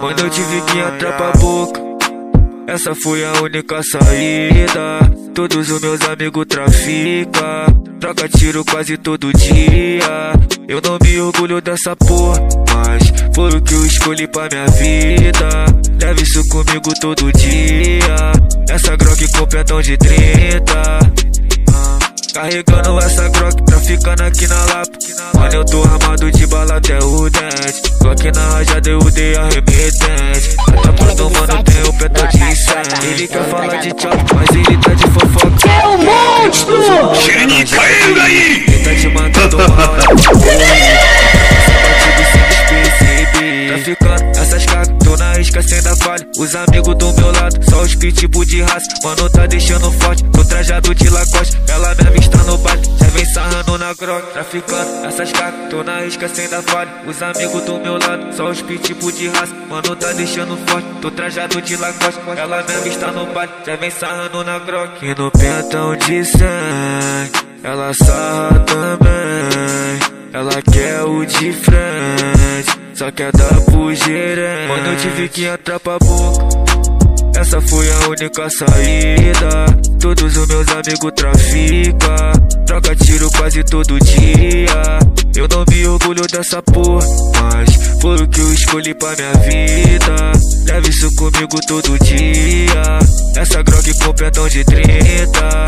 Mano, eu tive que entrar pra boca. Essa foi a única saída. Todos os meus amigos traficam, troca tiro quase todo dia. Eu não me orgulho dessa porra, mas foi o que eu escolhi pra minha vida. Leve isso comigo todo dia. Essa Glock com pentão de 30. Carregando essa Glock, traficando aqui na Lapa. Mano, eu tô armado de bala até o dente. Glock na rajada eu dei arremetente. Tá pronto, mano, tem o pentão de 100. Ele quer falar de tchau, mas ele tá de fofoca. É um monstro! Xerife, caiu daí! Ele tá te mandando mal. Traficando essas cacas, tô na risca sem dar falha. Os amigos do meu lado, só os pitbull de raça. Mano, tá deixando forte, tô trajado de Lacoste. Ela me avista no baile, já vem sarrando na Glock. Traficando essas cacas, tô na risca sem dar falha. Os amigos do meu lado, só os pitbull de raça. Mano, tá deixando forte, tô trajado de Lacoste. Ela me avista no baile, já vem sarrando na Glock. E no pentão de 100, ela sarra também. Ela quer o de frente, só quer dar pro gerente. Mano, eu tive que entrar pra boca. Essa foi a única saída. Todos os meus amigos traficam, troca tiro quase todo dia. Eu não me orgulho dessa porra, mas foi o que eu escolhi pra minha vida. Leve isso comigo todo dia. Essa Glock com pentão de 30.